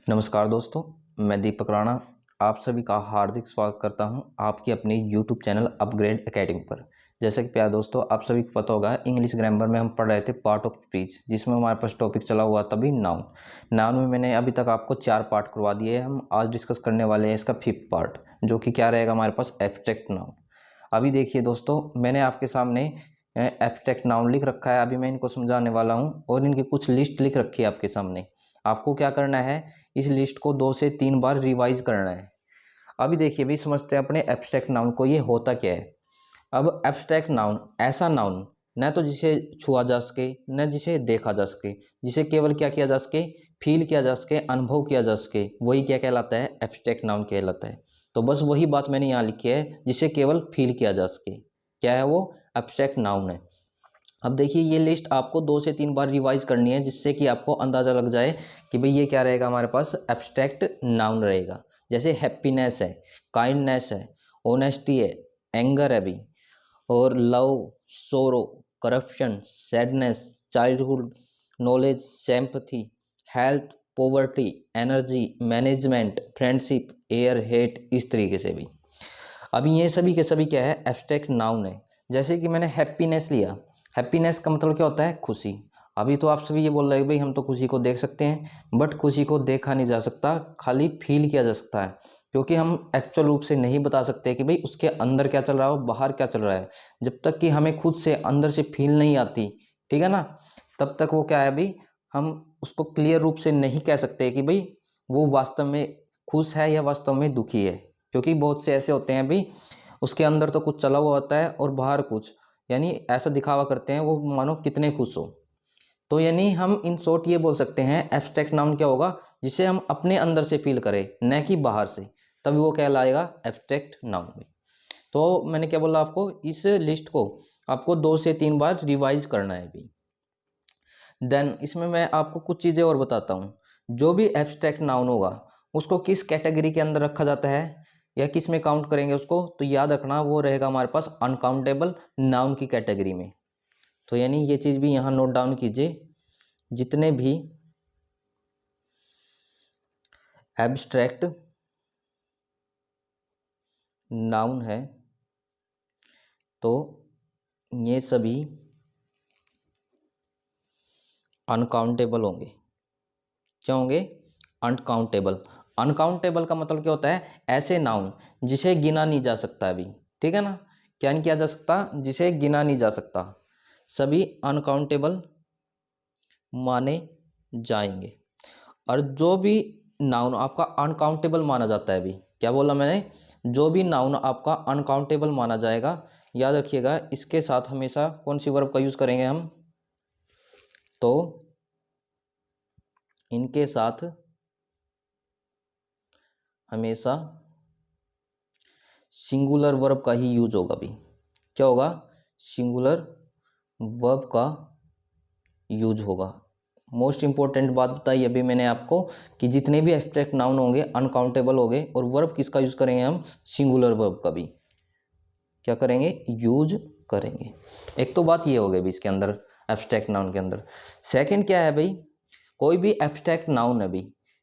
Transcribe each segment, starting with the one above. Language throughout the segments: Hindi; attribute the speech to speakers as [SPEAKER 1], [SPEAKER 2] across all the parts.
[SPEAKER 1] नमस्कार दोस्तों, मैं दीपक राणा आप सभी का हार्दिक स्वागत करता हूं आपकी अपने YouTube चैनल अपग्रेड एकेडमी पर। जैसा कि प्यारे दोस्तों, आप सभी को पता होगा, इंग्लिश ग्रामर में हम पढ़ रहे थे पार्ट ऑफ स्पीच, जिसमें हमारे पास टॉपिक चला हुआ था भी नाउन में मैंने अभी तक आपको 4 पार्ट करवा दिए हैं। हम आज डिस्कस करने वाले हैं इसका 5th पार्ट, जो कि क्या रहेगा हमारे पास एब्स्ट्रैक्ट नाउन। अभी देखिए दोस्तों, मैंने आपके सामने एब्स्ट्रैक्ट नाउन लिख रखा है। अभी मैं इनको समझाने वाला हूँ और इनकी कुछ लिस्ट लिख रखी है आपके सामने। आपको क्या करना है, इस लिस्ट को 2 से 3 बार रिवाइज करना है। अभी देखिए भी समझते हैं अपने एब्स्ट्रैक्ट नाउन को, ये होता क्या है। अब एब्स्ट्रैक्ट नाउन ऐसा नाउन न तो जिसे छुआ जा सके, न जिसे देखा जा सके, जिसे केवल क्या किया जा सके, फील किया जा सके, अनुभव किया जा सके, वही क्या कहलाता है, एब्स्ट्रैक्ट नाउन कहलाता है। तो बस वही बात मैंने यहाँ लिखी है, जिसे केवल फील किया जा सके, क्या है वो, एब्स्ट्रैक्ट नाउन है। अब देखिए ये लिस्ट आपको 2 से 3 बार रिवाइज करनी है, जिससे कि आपको अंदाज़ा लग जाए कि भाई ये क्या रहेगा, हमारे पास एब्स्ट्रैक्ट नाउन रहेगा। जैसे हैप्पीनेस है, काइंडनेस है, ऑनेस्टी है, एंगर है भी, और लव, सोरो, corruption, sadness, childhood, knowledge, sympathy, health, poverty, energy, management, friendship, air, hate, इस तरीके से भी। अभी ये सभी के सभी क्या है, एब्स्ट्रैक्ट नाउन है। जैसे कि मैंने हैप्पीनेस लिया, हैप्पीनेस का मतलब क्या होता है, खुशी। अभी तो आप सभी ये बोल रहे हैं भाई हम तो खुशी को देख सकते हैं, बट खुशी को देखा नहीं जा सकता, खाली फील किया जा सकता है, क्योंकि हम एक्चुअल रूप से नहीं बता सकते कि भाई उसके अंदर क्या चल रहा है और बाहर क्या चल रहा है। जब तक कि हमें खुद से अंदर से फील नहीं आती, ठीक है ना, तब तक वो क्या है भाई, हम उसको क्लियर रूप से नहीं कह सकते कि भाई वो वास्तव में खुश है या वास्तव में दुखी है। क्योंकि बहुत से ऐसे होते हैं भाई, उसके अंदर तो कुछ चला हुआ होता है और बाहर कुछ, यानी ऐसा दिखावा करते हैं वो मानो कितने खुश हो। तो यानी हम इन शॉर्ट ये बोल सकते हैं, एब्स्ट्रैक्ट नाउन क्या होगा, जिसे हम अपने अंदर से फील करें, न कि बाहर से, तभी वो कहलाएगा एब्स्ट्रैक्ट नाउन में। तो मैंने क्या बोला आपको, इस लिस्ट को आपको 2 से 3 बार रिवाइज करना है अभी। देन इसमें मैं आपको कुछ चीज़ें और बताता हूँ। जो भी एब्स्ट्रैक्ट नाउन होगा उसको किस कैटेगरी के अंदर रखा जाता है या किस में काउंट करेंगे उसको, तो याद रखना वो रहेगा हमारे पास अनकाउंटेबल नाउन की कैटेगरी में। तो यानी ये चीज़ भी यहाँ नोट डाउन कीजिए, जितने भी एब्स्ट्रैक्ट नाउन है तो ये सभी अनकाउंटेबल होंगे। क्या होंगे, अनकाउंटेबल। अनकाउंटेबल का मतलब क्या होता है, ऐसे नाउन जिसे गिना नहीं जा सकता अभी, ठीक है ना, क्या नहीं किया जा सकता, जिसे गिना नहीं जा सकता, सभी अनकाउंटेबल माने जाएंगे। और जो भी नाउन आपका अनकाउंटेबल माना जाता है, अभी क्या बोला मैंने, जो भी नाउन आपका अनकाउंटेबल माना जाएगा, याद रखिएगा इसके साथ हमेशा कौन सी वर्ब का यूज करेंगे हम, तो इनके साथ हमेशा सिंगुलर वर्ब का ही यूज होगा। भी क्या होगा, सिंगुलर वर्ब का यूज होगा। मोस्ट इंपॉर्टेंट बात बताई अभी मैंने आपको कि जितने भी एब्स्ट्रैक्ट नाउन होंगे अनकाउंटेबल होंगे, और वर्ब किसका यूज करेंगे हम, सिंगुलर वर्ब का भी क्या करेंगे, यूज करेंगे। एक तो बात ये हो गई भी इसके अंदर, एब्स्ट्रैक्ट नाउन के अंदर। सेकंड क्या है भाई, कोई भी एब्स्ट्रैक्ट नाउन है भी,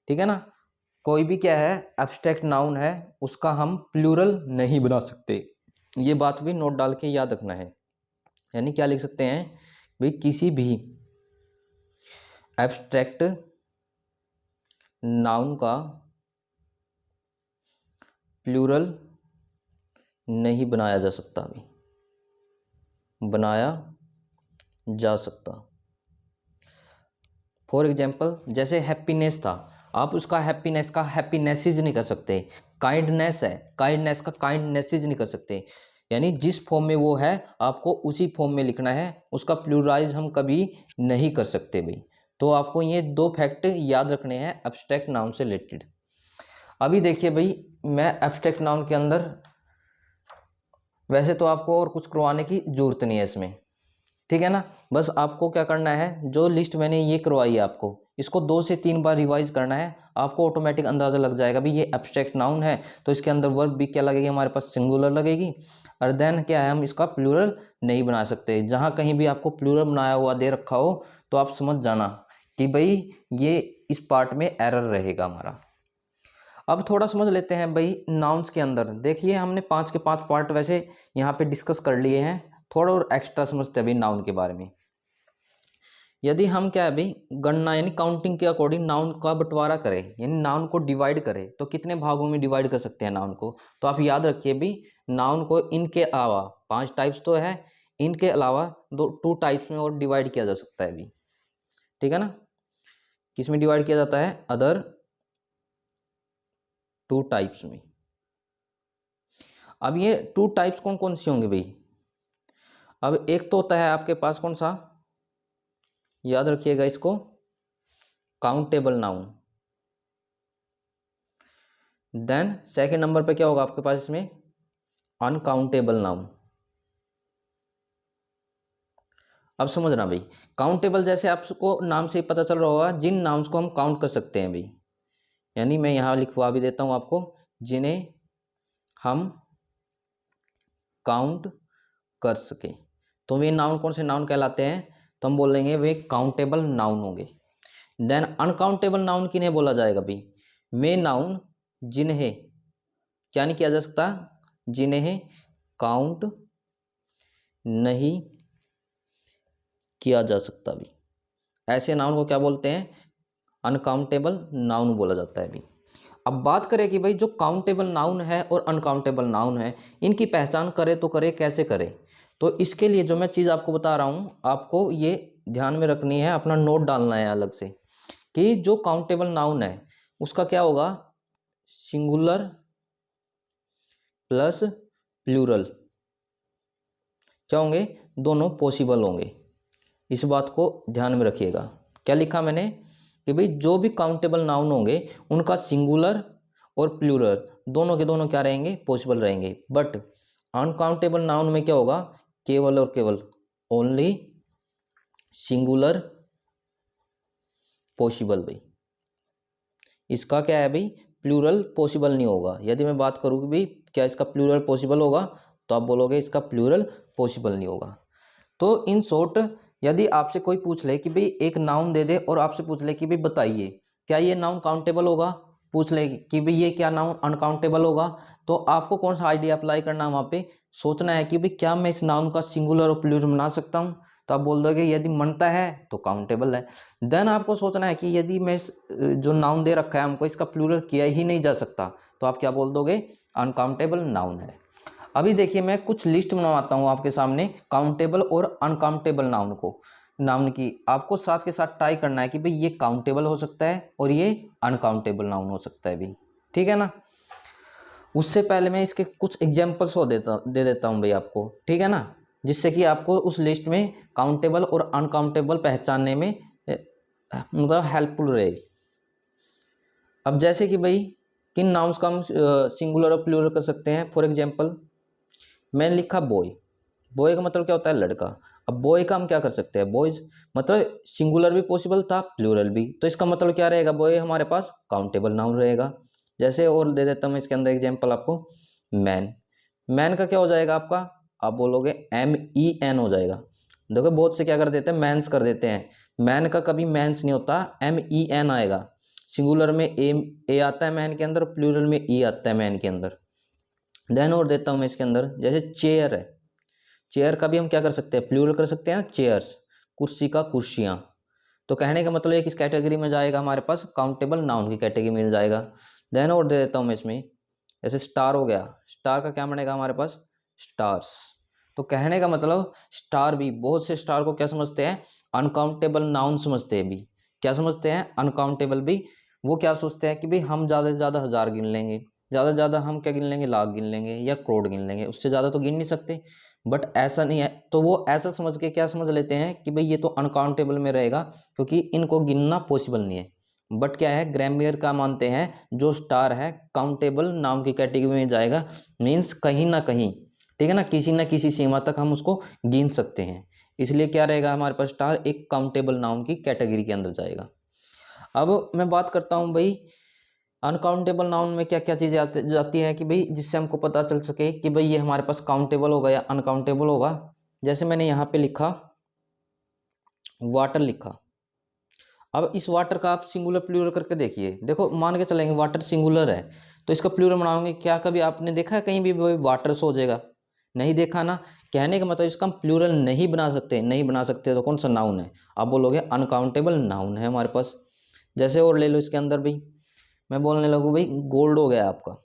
[SPEAKER 1] ठीक है ना, कोई भी क्या है एब्स्ट्रैक्ट नाउन है, उसका हम प्लूरल नहीं बना सकते। ये बात भी नोट डाल के याद रखना है। यानी क्या लिख सकते हैं भाई, किसी भी एब्स्ट्रैक्ट नाउन का प्लूरल नहीं बनाया जा सकता, अभी बनाया जा सकता। फॉर एग्जाम्पल जैसे हैप्पीनेस था, आप उसका हैप्पीनेस का हैप्पीनेसेज नहीं कर सकते। काइंडनेस है, काइंडनेस का काइंडनेसेज नहीं कर सकते। यानी जिस फॉर्म में वो है आपको उसी फॉर्म में लिखना है, उसका प्लूराइज हम कभी नहीं कर सकते भाई। तो आपको ये 2 फैक्ट याद रखने हैं एब्स्ट्रैक्ट नाउन से रिलेटेड। अभी देखिए भाई, मैं एब्स्ट्रैक्ट नाउन के अंदर, वैसे तो आपको और कुछ करवाने की जरूरत नहीं है इसमें, ठीक है ना, बस आपको क्या करना है, जो लिस्ट मैंने ये करवाई है आपको, इसको 2 से 3 बार रिवाइज करना है। आपको ऑटोमेटिक अंदाज़ा लग जाएगा भी ये एब्स्ट्रैक्ट नाउन है, तो इसके अंदर वर्ब भी क्या लगेगी, हमारे पास सिंगुलर लगेगी। और देन क्या है, हम इसका प्लूरल नहीं बना सकते। जहाँ कहीं भी आपको प्लूरल बनाया हुआ दे रखा हो तो आप समझ जाना कि भाई ये इस पार्ट में एरर रहेगा हमारा। अब थोड़ा समझ लेते हैं भाई नाउन्स के अंदर। देखिए हमने 5 के 5 पार्ट वैसे यहाँ पे डिस्कस कर लिए हैं, थोड़ा और एक्स्ट्रा समझते हैं भाई नाउन के बारे में। यदि हम क्या है भाई गणना यानी काउंटिंग के अकॉर्डिंग नाउन का बंटवारा करें, यानी नाउन को डिवाइड करें, तो कितने भागों में डिवाइड कर सकते हैं नाउन को। तो आप याद रखिए भाई नाउन को इनके अलावा 5 टाइप्स तो है, इनके अलावा 2 टाइप्स में और डिवाइड किया जा सकता है अभी, ठीक है ना। किस में डिवाइड किया जाता है, अदर 2 टाइप्स में। अब ये 2 टाइप्स कौन कौन सी होंगे भाई। अब एक तो होता है आपके पास कौन सा, याद रखिएगा इसको, countable noun. Then second number पे क्या होगा आपके पास इसमें, अनकाउंटेबल नाउन। अब समझना भाई, काउंटेबल जैसे आपको नाम से ही पता चल रहा होगा, जिन नाउन्स को हम काउंट कर सकते हैं भाई, यानी मैं यहां लिखवा भी देता हूं आपको, जिन्हें हम काउंट कर सके। तो वे नाउन कौन से नाउन कहलाते हैं, तो हम बोलेंगे वे काउंटेबल नाउन होंगे। देन अनकाउंटेबल नाउन किन्हें बोला जाएगा भाई, वे नाउन जिन्हें क्या नहीं किया जा सकता, जिन्हें काउंट नहीं किया जा सकता भी, ऐसे नाउन को क्या बोलते हैं, अनकाउंटेबल नाउन बोला जाता है भी। अब बात करें कि भाई जो काउंटेबल नाउन है और अनकाउंटेबल नाउन है, इनकी पहचान करें तो करें कैसे करें। तो इसके लिए जो मैं चीज़ आपको बता रहा हूँ, आपको ये ध्यान में रखनी है, अपना नोट डालना है अलग से, कि जो काउंटेबल नाउन है उसका क्या होगा, सिंगुलर प्लस प्लूरल क्या होंगे, दोनों पॉसिबल होंगे। इस बात को ध्यान में रखिएगा। क्या लिखा मैंने कि भाई जो भी काउंटेबल नाउन होंगे उनका सिंगुलर और प्लूरल दोनों के दोनों क्या रहेंगे, पॉसिबल रहेंगे। बट अनकाउंटेबल नाउन में क्या होगा, केवल और केवल ओनली सिंगुलर पॉसिबल भाई। इसका क्या है भाई, प्लूरल पॉसिबल नहीं होगा। यदि मैं बात करूँ कि भाई क्या इसका प्लूरल पॉसिबल होगा, तो आप बोलोगे इसका प्लूरल पॉसिबल नहीं होगा। तो इन शॉर्ट यदि आपसे कोई पूछ ले कि भाई एक नाउन दे दे और आपसे पूछ ले कि भाई बताइए क्या ये नाउन काउंटेबल होगा, पूछ ले कि भाई ये क्या नाउन अनकाउंटेबल होगा, तो आपको कौन सा आइडिया अप्लाई करना है, वहाँ पे सोचना है कि भाई क्या मैं इस नाउन का सिंगुलर और प्लूरल बना सकता हूँ। तो आप बोल दोगे यदि मनता है तो काउंटेबल है। देन आपको सोचना है कि यदि मैं जो नाउन दे रखा है हमको इसका प्लूरल किया ही नहीं जा सकता, तो आप क्या बोल दोगे, अनकाउंटेबल नाउन है। अभी देखिए मैं कुछ लिस्ट बनवाता हूँ आपके सामने काउंटेबल और अनकाउंटेबल नाउन को, नाउन की आपको साथ के साथ ट्राई करना है कि भाई ये काउंटेबल हो सकता है और ये अनकाउंटेबल नाउन हो सकता है भी, ठीक है ना। उससे पहले मैं इसके कुछ एग्जाम्पल्स दे देता हूँ भाई आपको, ठीक है ना, जिससे कि आपको उस लिस्ट में काउंटेबल और अनकाउंटेबल पहचानने में मतलब हेल्पफुल रहेगी। अब जैसे कि भाई किन नाउन्स का हम सिंगुलर और प्लूरल कर सकते हैं, फॉर एग्जाम्पल मैंने लिखा बॉय, बॉय का मतलब क्या होता है, लड़का। अब बॉय का हम क्या कर सकते हैं, बॉयज मतलब सिंगुलर भी पॉसिबल था प्लूरल भी, तो इसका मतलब क्या रहेगा, बॉय हमारे पास काउंटेबल नाउन रहेगा। जैसे और दे देता हूँ मैं इसके अंदर एग्जांपल आपको, मैन, मैन का क्या हो जाएगा आपका, आप बोलोगे MEN हो जाएगा। देखो बहुत से क्या कर देते हैं, मैंस कर देते हैं, मैन का कभी मैंस नहीं होता, MEN आएगा। सिंगुलर में ए आता है मैन के अंदर, प्लूरल में ई आता है मैन के अंदर। देन और देता हूँ मैं इसके अंदर, जैसे चेयर है, चेयर का भी हम क्या कर सकते हैं, प्लूरल कर सकते हैं ना, चेयर्स, कुर्सी का कुर्सियाँ। तो कहने का मतलब है किस कैटेगरी में जाएगा, हमारे पास काउंटेबल नाउन की कैटेगरी में जाएगा। देन और दे देता हूँ मैं इसमें, जैसे स्टार हो गया, स्टार का क्या बनेगा हमारे पास, स्टार्स। तो कहने का मतलब स्टार भी, बहुत से स्टार को क्या समझते हैं, अनकाउंटेबल नाउन समझते हैं भी। क्या समझते हैं, अनकाउंटेबल भी। वो क्या सोचते हैं कि भाई हम ज़्यादा से ज़्यादा 1000 गिन लेंगे, ज़्यादा से ज़्यादा हम क्या गिन लेंगे, लाख गिन लेंगे या करोड़ गिन लेंगे, उससे ज़्यादा तो गिन नहीं सकते। बट ऐसा नहीं है, तो वो ऐसा समझ के क्या समझ लेते हैं कि भाई ये तो अनकाउंटेबल में रहेगा क्योंकि इनको गिनना पॉसिबल नहीं है। बट क्या है, ग्रामर का मानते हैं जो स्टार है काउंटेबल नाउन की कैटेगरी में जाएगा, मीन्स कहीं ना कहीं, ठीक है ना किसी सीमा तक हम उसको गिन सकते हैं। इसलिए क्या रहेगा हमारे पास, स्टार एक काउंटेबल नाउन की कैटेगरी के अंदर जाएगा। अब मैं बात करता हूँ भाई अनकाउंटेबल नाउन में क्या क्या चीज़ें जाती हैं कि भाई जिससे हमको पता चल सके कि भाई ये हमारे पास काउंटेबल होगा या अनकाउंटेबल होगा। जैसे मैंने यहाँ पे लिखा वाटर लिखा, अब इस वाटर का आप सिंगुलर प्लूरल करके देखिए। देखो मान के चलेंगे वाटर सिंगुलर है तो इसका प्लूरल बनाओगे, क्या कभी आपने देखा है कहीं भी वाटर्स हो जाएगा? नहीं देखा ना। कहने का मतलब इसका हम प्लूरल नहीं बना सकते। नहीं बना सकते तो कौन सा नाउन है? आप बोलोगे अनकाउंटेबल नाउन है हमारे पास। जैसे और ले लो इसके अंदर भी, मैं बोलने लगूँ भाई गोल्ड हो गया आपका।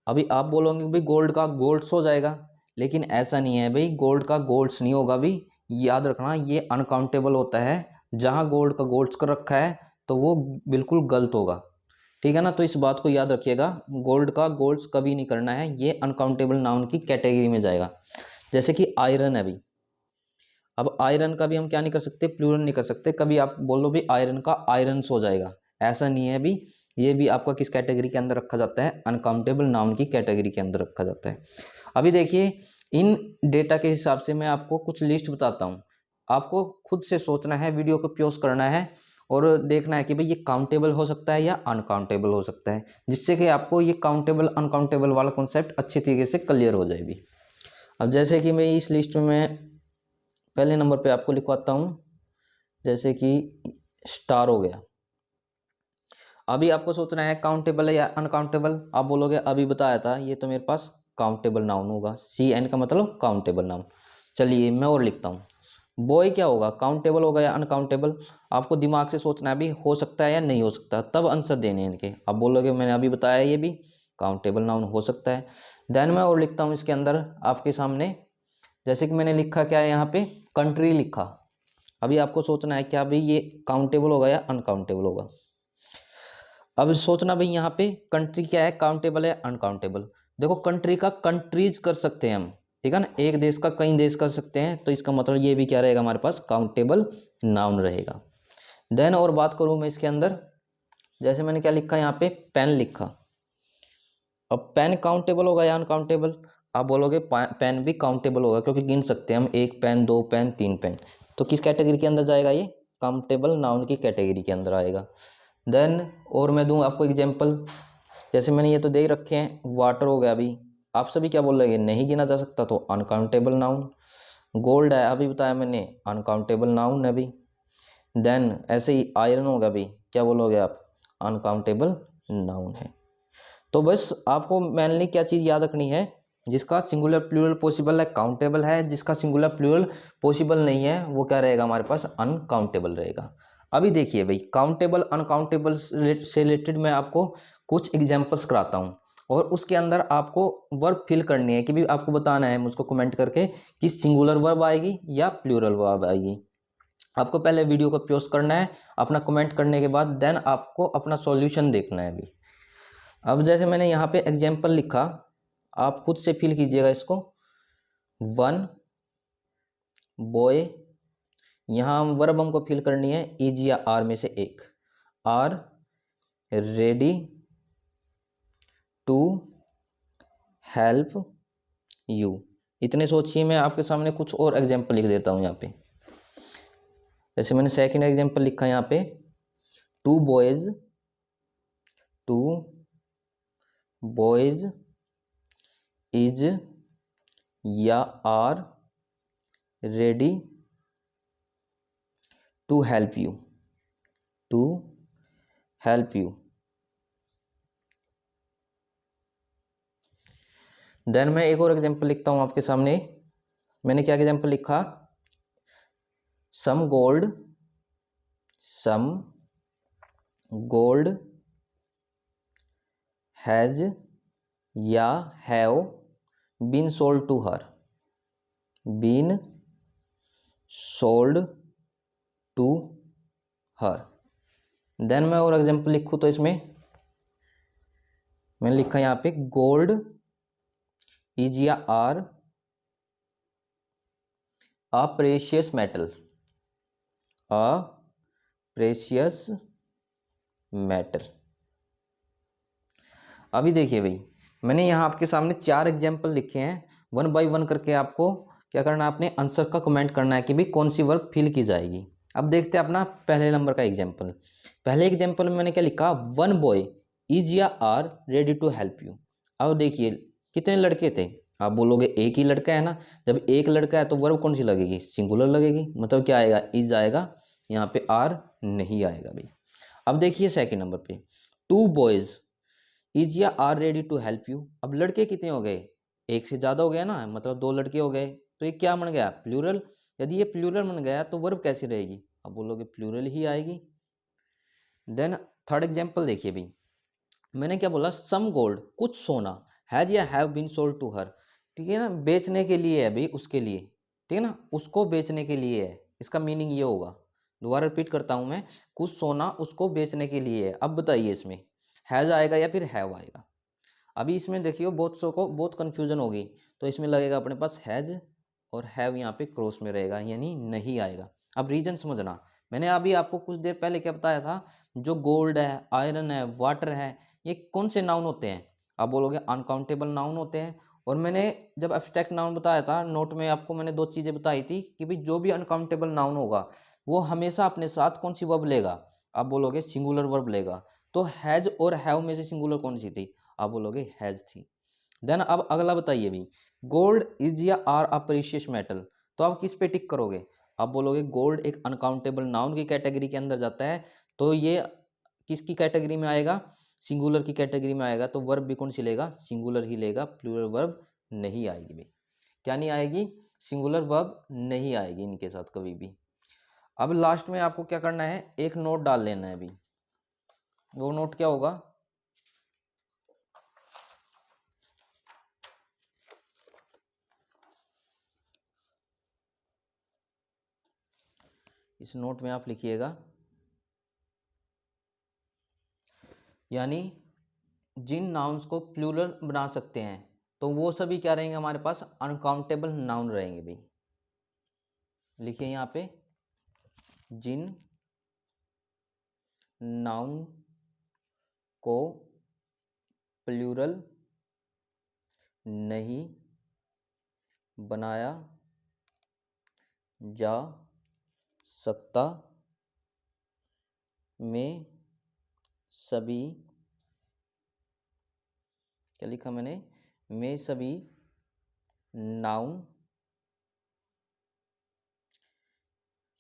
[SPEAKER 1] अभी आप बोलोगे भाई गोल्ड का गोल्ड्स हो जाएगा, लेकिन ऐसा नहीं है भाई, गोल्ड का गोल्ड्स नहीं होगा भी। याद रखना ये अनकाउंटेबल होता है। जहाँ गोल्ड का गोल्ड्स कर रखा है तो वो बिल्कुल गलत होगा, ठीक है ना। तो इस बात को याद रखिएगा, गोल्ड का गोल्ड्स कभी नहीं करना है, ये अनकाउंटेबल नाउन की कैटेगरी में जाएगा। जैसे कि आयरन है भी, अब आयरन का भी हम क्या नहीं कर सकते, प्लूरल नहीं कर सकते। कभी आप बोलो भी आयरन का आयरन्स हो जाएगा, ऐसा नहीं है भी। ये भी आपका किस कैटेगरी के अंदर रखा जाता है? अनकाउंटेबल नाउन की कैटेगरी के अंदर रखा जाता है। अभी देखिए इन डेटा के हिसाब से मैं आपको कुछ लिस्ट बताता हूँ। आपको खुद से सोचना है, वीडियो को पॉज करना है और देखना है कि भाई ये काउंटेबल हो सकता है या अनकाउंटेबल हो सकता है, जिससे कि आपको ये काउंटेबल अनकाउंटेबल वाला कॉन्सेप्ट अच्छी तरीके से क्लियर हो जाए भी। अब जैसे कि मैं इस लिस्ट में मैं पहले नंबर पे आपको लिखवाता हूँ, जैसे कि स्टार हो गया। अभी आपको सोचना है काउंटेबल है या अनकाउंटेबल। आप बोलोगे अभी बताया था ये तो मेरे पास काउंटेबल नाउन होगा, सी एन का मतलब काउंटेबल नाउन। चलिए मैं और लिखता हूँ, बॉय क्या होगा, काउंटेबल होगा या अनकाउंटेबल? आपको दिमाग से सोचना है भी, हो सकता है या नहीं हो सकता, तब आंसर देने हैं इनके। आप बोलोगे मैंने अभी बताया ये भी काउंटेबल नाउन हो सकता है। देन मैं और लिखता हूँ इसके अंदर आपके सामने, जैसे कि मैंने लिखा क्या है यहाँ पे, कंट्री लिखा। अभी आपको सोचना है क्या भाई ये काउंटेबल होगा या अनकाउंटेबल होगा। अब सोचना भाई यहाँ पे कंट्री क्या है, काउंटेबल है अनकाउंटेबल। देखो कंट्री का कंट्रीज कर सकते हैं हम, ठीक है ना, एक देश का कई देश कर सकते हैं, तो इसका मतलब ये भी क्या रहेगा हमारे पास, काउंटेबल नाउन रहेगा। देन और बात करूँ मैं इसके अंदर, जैसे मैंने क्या लिखा यहाँ पे, पेन लिखा। अब पेन काउंटेबल होगा या अनकाउंटेबल? आप बोलोगे पेन भी काउंटेबल होगा, क्योंकि गिन सकते हैं हम, एक पेन, दो पेन, तीन पेन। तो किस कैटेगरी के अंदर जाएगा ये? काउंटेबल नाउन की कैटेगरी के अंदर आएगा। देन और मैं दूं आपको एग्जांपल, जैसे मैंने ये तो दे ही रखे हैं, वाटर हो गया। अभी आप सभी क्या बोल रहे हैं, नहीं गिना जा सकता, तो अनकाउंटेबल नाउन। गोल्ड है अभी बताया मैंने, अनकाउंटेबल नाउन है अभी। देन ऐसे ही आयरन होगा, अभी क्या बोलोगे आप, अनकाउंटेबल नाउन है। तो बस आपको मेनली क्या चीज़ याद रखनी है, जिसका सिंगुलर प्लूरल पॉसिबल है काउंटेबल है, जिसका सिंगुलर प्लूरल पॉसिबल नहीं है वो क्या रहेगा हमारे पास, अनकाउंटेबल रहेगा। अभी देखिए भाई काउंटेबल अनकाउंटेबल से रिलेटेड मैं आपको कुछ एग्जांपल्स कराता हूँ, और उसके अंदर आपको वर्ब फिल करनी है कि भी आपको बताना है मुझको कमेंट करके कि सिंगुलर वर्ब आएगी या प्लूरल वर्ब आएगी। आपको पहले वीडियो को पॉज करना है, अपना कमेंट करने के बाद देन आपको अपना सॉल्यूशन देखना है अभी। अब जैसे मैंने यहाँ पे एग्जाम्पल लिखा, आप खुद से फिल कीजिएगा इसको। वन बॉय, यहाँ हम वर्ब हमको फिल करनी है इज या आर में से एक। Are ready to help you. इतने सोचिए, मैं आपके सामने कुछ और एग्जाम्पल लिख देता हूँ यहाँ पे। जैसे मैंने सेकंड एग्जाम्पल लिखा यहाँ पे, टू बॉयज इज या are ready to help you. Then मैं एक और एग्जांपल लिखता हूं आपके सामने। मैंने क्या एग्जांपल लिखा, सम गोल्ड हैज या have been sold to her, been sold to her. Then मैं और एग्जांपल लिखूँ तो इसमें मैंने लिखा यहाँ पे, गोल्ड इज या आर अ प्रेशियस मैटर। अभी देखिए भाई, मैंने यहाँ आपके सामने चार एग्जाम्पल लिखे हैं, वन बाय वन करके आपको क्या करना है, अपने आंसर का कमेंट करना है कि भाई कौन सी वर्ब फिल की जाएगी। अब देखते हैं अपना पहले नंबर का एग्जाम्पल। पहले एग्जाम्पल में मैंने क्या लिखा, वन बॉय इज या are ready to help you. अब देखिए कितने लड़के थे, आप बोलोगे एक ही लड़का है ना। जब एक लड़का है तो वर्ब कौन सी लगेगी, सिंगुलर लगेगी, मतलब क्या आएगा, इज आएगा यहाँ पे आर नहीं आएगा भाई। अब देखिए सेकंड नंबर पे, 2 बॉयज इज या are ready to help you. अब लड़के कितने हो गए, एक से ज़्यादा हो गया ना, मतलब 2 लड़के हो गए, तो ये क्या बन गया, प्लूरल। यदि ये प्लूरल बन गया तो वर्ब कैसी रहेगी, अब बोलोगे प्लूरल ही आएगी। देन थर्ड एग्जाम्पल देखिए भाई, मैंने क्या बोला, सम गोल्ड, कुछ सोना, हैज या have been sold to her. ठीक है ना, बेचने के लिए है भाई, उसके लिए, ठीक है ना, उसको बेचने के लिए है, इसका मीनिंग ये होगा। दोबारा रिपीट करता हूं मैं, कुछ सोना उसको बेचने के लिए है। अब बताइए इसमें हैज आएगा या फिर हैव आएगा। अभी इसमें देखियो बहुत सौ को बहुत कन्फ्यूजन होगी, तो इसमें लगेगा अपने पास हैज और हैव यहाँ पे क्रॉस में रहेगा, यानी नहीं आएगा। अब रीजन समझना, मैंने अभी आपको कुछ देर पहले क्या बताया था, जो गोल्ड है, आयरन है, वाटर है, ये कौन से नाउन होते हैं, आप बोलोगे अनकाउंटेबल नाउन होते हैं। और मैंने जब एब्स्ट्रैक्ट नाउन बताया था नोट में, आपको मैंने 2 चीज़ें बताई थी कि भाई जो भी अनकाउंटेबल नाउन होगा वो हमेशा अपने साथ कौन सी वर्ब लेगा, आप बोलोगे सिंगुलर वर्ब लेगा। तो हैज और हैव में से सिंगुलर कौन सी थी, आप बोलोगे हैज थी। देन अब अगला बताइए भी, गोल्ड इज या आर अ प्रीशियस मेटल, तो आप किस पे टिक करोगे, आप बोलोगे गोल्ड एक अनकाउंटेबल नाउन की कैटेगरी के अंदर जाता है, तो ये किसकी कैटेगरी में आएगा, सिंगुलर की कैटेगरी में आएगा। तो वर्ब भी कौन सी लेगा, सिंगुलर ही लेगा, प्लूरल वर्ब नहीं आएगी भाई। क्या नहीं आएगी, सिंगुलर वर्ब नहीं आएगी इनके साथ कभी भी। अब लास्ट में आपको क्या करना है, एक नोट डाल लेना है अभी। वो नोट क्या होगा, इस नोट में आप लिखिएगा, यानी जिन नाउन्स को प्लूरल बना सकते हैं तो वो सभी क्या रहेंगे हमारे पास, अनकाउंटेबल नाउन रहेंगे भाई। लिखिए यहाँ पे, जिन नाउन को प्लूरल नहीं बनाया जा सकता में सभी, क्या लिखा मैंने, में सभी नाउन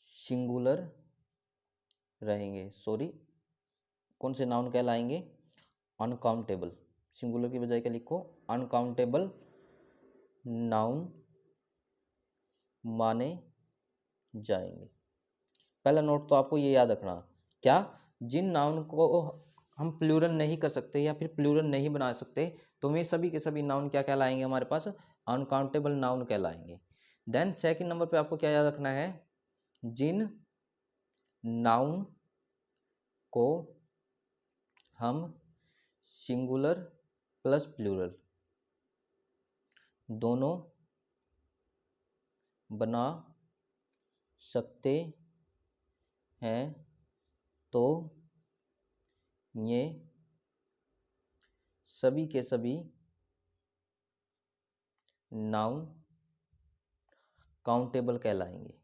[SPEAKER 1] सिंगुलर रहेंगे। सॉरी, कौन से नाउन कहलाएंगे, अनकाउंटेबल। सिंगुलर की बजाय क्या लिखो, अनकाउंटेबल नाउन माने जाएंगे। पहला नोट तो आपको ये याद रखना, क्या, जिन नाउन को हम प्लूरल नहीं कर सकते या फिर प्लूरल नहीं बना सकते तो वे सभी के सभी नाउन क्या कहलाएंगे हमारे पास, अनकाउंटेबल नाउन कहलाएंगे। देन सेकंड नंबर पे आपको क्या याद रखना है, जिन नाउन को हम सिंगुलर प्लस प्लूरल दोनों बना सकते हैं तो ये सभी के सभी नाउन काउंटेबल कहलाएंगे।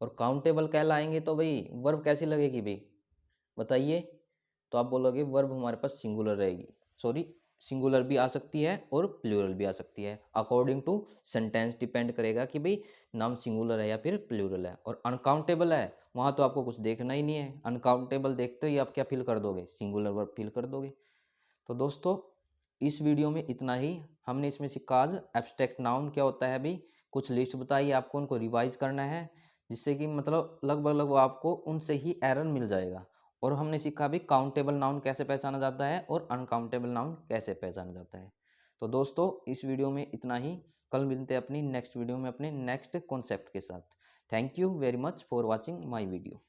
[SPEAKER 1] और काउंटेबल कहलाएंगे तो भाई वर्ब कैसी लगेगी भाई, बताइए। तो आप बोलोगे वर्ब हमारे पास सिंगुलर रहेगी, सॉरी, सिंगुलर भी आ सकती है और प्लूरल भी आ सकती है, अकॉर्डिंग टू सेंटेंस डिपेंड करेगा कि भाई नाउन सिंगुलर है या फिर प्लूरल है। और अनकाउंटेबल है वहाँ तो आपको कुछ देखना ही नहीं है, अनकाउंटेबल देखते ही आप क्या फिल कर दोगे, सिंगुलर वर्ब फिल कर दोगे। तो दोस्तों इस वीडियो में इतना ही, हमने इसमें सीखा आज एब्स्ट्रैक्ट नाउन क्या होता है भाई, कुछ लिस्ट बताई, आपको उनको रिवाइज करना है, जिससे कि मतलब लगभग आपको उनसे ही एरर मिल जाएगा। और हमने सीखा भी काउंटेबल नाउन कैसे पहचाना जाता है और अनकाउंटेबल नाउन कैसे पहचाना जाता है। तो दोस्तों इस वीडियो में इतना ही, कल मिलते हैं अपनी नेक्स्ट वीडियो में अपने नेक्स्ट कॉन्सेप्ट के साथ। Thank you very much for watching my video.